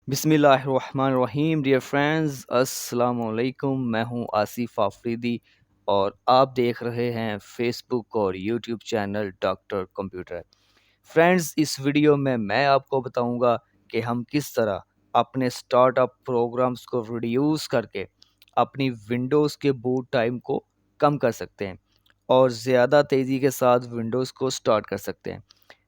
बिस्मिल्लाहिर्रहमानिर्रहीम। Dear friends, अस्सलाम वालेकुम। मैं हूं आसिफ आफरीदी और आप देख रहे हैं फेसबुक और YouTube channel doctor computer. Friends, इस वीडियो में मैं आपको बताऊंगा कि हम किस तरह अपने स्टार्टअप प्रोग्राम्स को रिड्यूस करके अपनी विंडोज़ के बूट टाइम को कम कर सकते हैं और ज़्यादा तेज़ी के साथ विंडोज़ को स्टार्ट कर सकते हैं।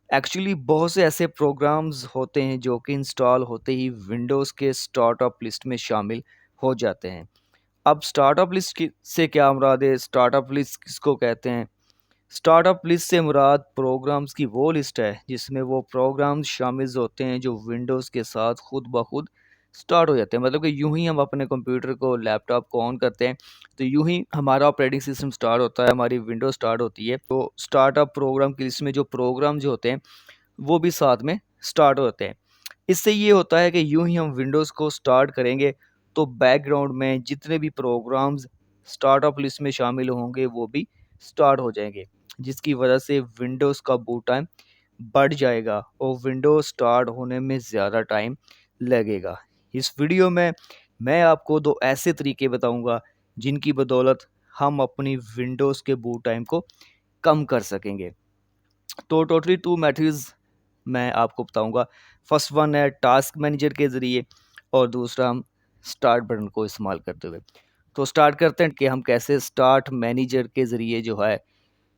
एक्चुअली बहुत से ऐसे प्रोग्राम्स होते हैं जो कि इंस्टॉल होते ही विंडोज़ के स्टार्टअप लिस्ट में शामिल हो जाते हैं। अब स्टार्टअप लिस्ट से क्या मुराद है? स्टार्टअप लिस्ट किसको कहते हैं? स्टार्टअप लिस्ट से मुराद प्रोग्राम्स की वो लिस्ट है जिसमें वो प्रोग्राम्स शामिल होते हैं जो विंडोज़ के साथ खुद ब खुद स्टार्ट हो जाते हैं। मतलब कि यूं ही हम अपने कंप्यूटर को, लैपटॉप को ऑन करते हैं तो यूं ही हमारा ऑपरेटिंग सिस्टम स्टार्ट होता है, हमारी विंडोज स्टार्ट होती है। तो स्टार्टअप प्रोग्राम की लिस्ट में जो प्रोग्राम जो होते हैं वो भी साथ में स्टार्ट होते हैं। इससे ये होता है कि यूं ही हम विंडोज़ को स्टार्ट करेंगे तो बैकग्राउंड में जितने भी प्रोग्राम्स स्टार्टअप लिस्ट में शामिल होंगे वो भी स्टार्ट हो जाएंगे, जिसकी वजह से विंडोज़ का बूट टाइम बढ़ जाएगा और विंडोज़ स्टार्ट होने में ज़्यादा टाइम लगेगा। इस वीडियो में मैं आपको दो ऐसे तरीके बताऊंगा जिनकी बदौलत हम अपनी विंडोज़ के बूट टाइम को कम कर सकेंगे। तो टोटली टू मेथड्स मैं आपको बताऊंगा। फर्स्ट वन है टास्क मैनेजर के ज़रिए और दूसरा हम स्टार्ट बटन को इस्तेमाल करते हुए। तो स्टार्ट करते हैं कि हम कैसे स्टार्ट मैनेजर के ज़रिए जो है,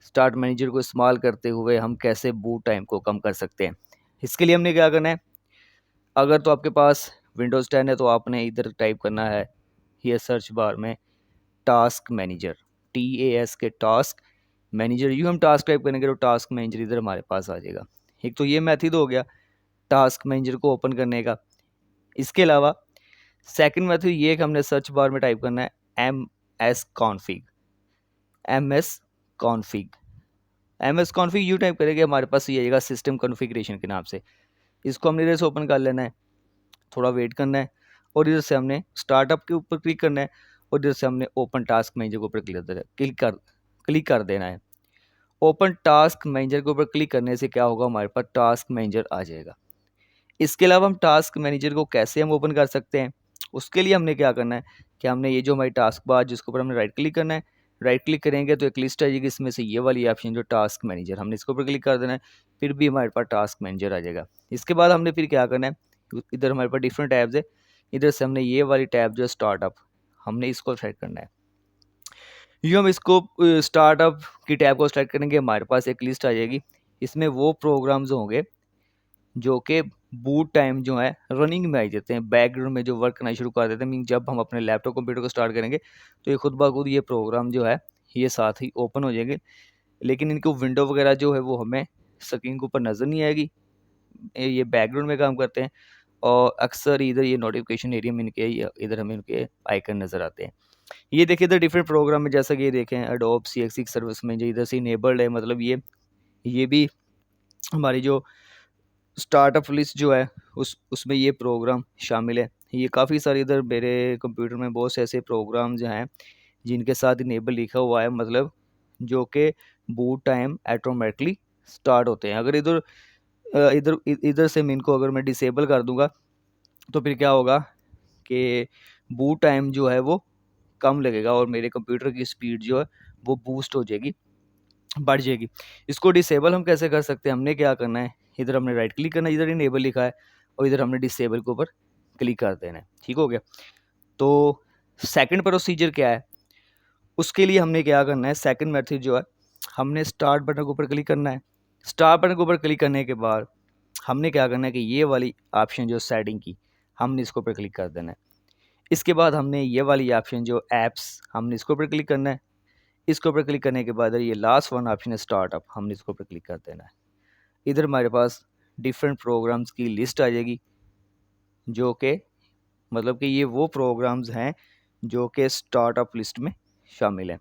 स्टार्ट मैनेजर को इस्तेमाल करते हुए हम कैसे बूट टाइम को कम कर सकते हैं। इसके लिए हमने क्या करना है? अगर तो आपके पास विंडोज़ 10 है तो आपने इधर टाइप करना है, ये सर्च बार में टास्क मैनेजर, TAS के टास्क मैनेजर। यूँ हम टास्क टाइप करेंगे तो टास्क मैनेजर इधर हमारे पास आ जाएगा। एक तो ये मेथड हो गया टास्क मैनेजर को ओपन करने का। इसके अलावा सेकंड मेथड ये है कि हमने सर्च बार में टाइप करना है MS config. MS config MS config you type करेंगे हमारे पास ये आएगा सिस्टम कॉन्फ़िगरेशन के नाम से। इसको हमने इधर से ओपन कर लेना है, थोड़ा वेट करना है और इधर से हमने स्टार्टअप के ऊपर क्लिक करना है और इधर से हमने ओपन टास्क मैनेजर के ऊपर क्लिक कर देना है। ओपन टास्क मैनेजर के ऊपर क्लिक करने से क्या होगा, हमारे पास टास्क मैनेजर आ जाएगा। इसके अलावा हम टास्क मैनेजर को कैसे हम ओपन कर सकते हैं, उसके लिए हमने क्या करना है कि हमने ये जो हमारी टास्क बार जिसके ऊपर हमने राइट क्लिक करना है, राइट क्लिक करेंगे तो एक लिस्ट आ जाएगी, इसमें से ये वाली ऑप्शन जो टास्क मैनेजर, हमने इसके ऊपर क्लिक कर देना है। फिर भी हमारे पास टास्क मैनेजर आ जाएगा। इसके बाद हमने फिर क्या करना है, इधर हमारे पास डिफरेंट टैब्स है, इधर से हमने ये वाली टैब जो स्टार्टअप, हमने इसको सेलेक्ट करना है। यूँ हम इसको स्टार्टअप की टैब को सेलेक्ट करेंगे, हमारे पास एक लिस्ट आ जाएगी। इसमें वो प्रोग्राम्स होंगे जो कि बूट टाइम जो है रनिंग में आई देते हैं, बैकग्राउंड में जो वर्क करना शुरू कर देते हैं। मीन जब हम अपने लैपटॉप कंप्यूटर को स्टार्ट करेंगे तो ये खुद ब खुद ये प्रोग्राम जो है ये साथ ही ओपन हो जाएंगे, लेकिन इनको विंडो वगैरह जो है वो हमें स्क्रीन के ऊपर नज़र नहीं आएगी। ये बैकग्राउंड में काम करते हैं और अक्सर इधर ये नोटिफिकेशन एरिया में इनके इधर हमें इनके आइकन नज़र आते हैं। ये देखिए इधर डिफरेंट प्रोग्राम में, जैसा कि ये देखें एडोब CX6 सर्विस में जो इधर से इनेबल्ड है, मतलब ये भी हमारी जो स्टार्टअप लिस्ट जो है उसमें ये प्रोग्राम शामिल है। ये काफ़ी सारे इधर मेरे कंप्यूटर में बहुत से ऐसे प्रोग्राम जो हैं जिनके साथ इनेबल लिखा हुआ है, मतलब जो कि बूट टाइम ऑटोमेटिकली स्टार्ट होते हैं। अगर इधर से मैं इनको अगर मैं डिसेबल कर दूंगा तो फिर क्या होगा कि बूट टाइम जो है वो कम लगेगा और मेरे कंप्यूटर की स्पीड जो है वो बूस्ट हो जाएगी, बढ़ जाएगी। इसको डिसेबल हम कैसे कर सकते हैं? हमने क्या करना है, इधर हमने राइट क्लिक करना है, इधर इनेबल लिखा है और इधर हमने डिसेबल के ऊपर क्लिक कर देना है। ठीक हो गया। तो सेकंड प्रोसीजर क्या है, उसके लिए हमने क्या करना है, सेकंड मेथड जो है हमने स्टार्ट बटन के ऊपर क्लिक करना है। स्टार्ट बटन के ऊपर क्लिक करने के बाद हमने क्या करना है कि ये वाली ऑप्शन जो सेटिंग की, हमने इसके ऊपर क्लिक कर देना है। इसके बाद हमने ये वाली ऑप्शन जो ऐप्स, हमने इसके ऊपर क्लिक करना है। इसके ऊपर क्लिक करने के बाद ये लास्ट वन ऑप्शन है स्टार्टअप, हमने इसके ऊपर क्लिक कर देना है। इधर हमारे पास डिफरेंट प्रोग्राम्स की लिस्ट आ जाएगी जो कि मतलब कि ये वो प्रोग्राम्स हैं जो कि स्टार्टअप लिस्ट में शामिल हैं।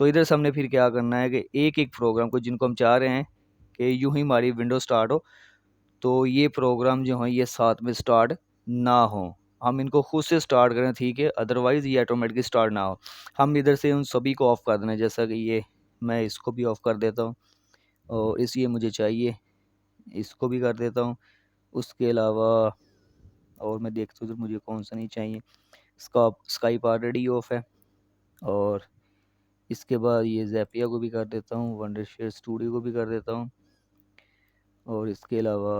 तो इधर से हमने फिर क्या करना है कि एक एक प्रोग्राम को जिनको हम चाह रहे हैं कि यूं ही हमारी विंडो स्टार्ट हो, तो ये प्रोग्राम जो हैं ये साथ में स्टार्ट ना हो, हम इनको खुद से स्टार्ट करें, ठीक है, अदरवाइज़ ये ऑटोमेटिकली स्टार्ट ना हो। हम इधर से उन सभी को ऑफ़ कर देना है, जैसा कि ये मैं इसको भी ऑफ़ कर देता हूँ और इस ये मुझे चाहिए, इसको भी कर देता हूँ। उसके अलावा और मैं देखता हूँ मुझे कौन सा नहीं चाहिए। स्काइप ऑलरेडी ऑफ है। और इसके बाद ये ज़ैपिया को भी कर देता हूँ, वंडरशेयर स्टूडियो को भी कर देता हूँ, और इसके अलावा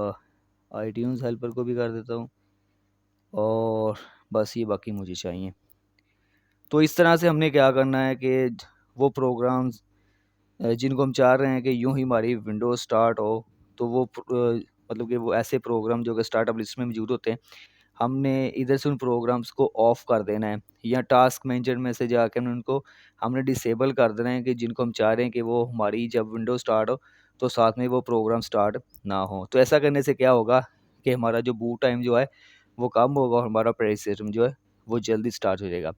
आईट्यून्स हेल्पर को भी कर देता हूँ, और बस ये बाकी मुझे चाहिए। तो इस तरह से हमने क्या करना है कि वो प्रोग्राम्स जिनको हम चाह रहे हैं कि यूं ही हमारी विंडोज़ स्टार्ट हो, तो वो मतलब कि वो ऐसे प्रोग्राम जो कि स्टार्टअप लिस्ट में मौजूद होते हैं, हमने इधर से उन प्रोग्राम्स को ऑफ़ कर देना है, या टास्क मैनेजर में से जाकर उनको हमने डिसेबल कर देना है कि जिनको हम चाह रहे हैं कि वो हमारी जब विंडोज़ स्टार्ट हो तो साथ में वो प्रोग्राम स्टार्ट ना हो। तो ऐसा करने से क्या होगा कि हमारा जो बूट टाइम जो है वो कम होगा, और हमारा ऑपरेटिंग सिस्टम जो है वो जल्दी स्टार्ट हो जाएगा।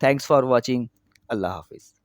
Thanks for watching. अल्लाह हाफ़िज़।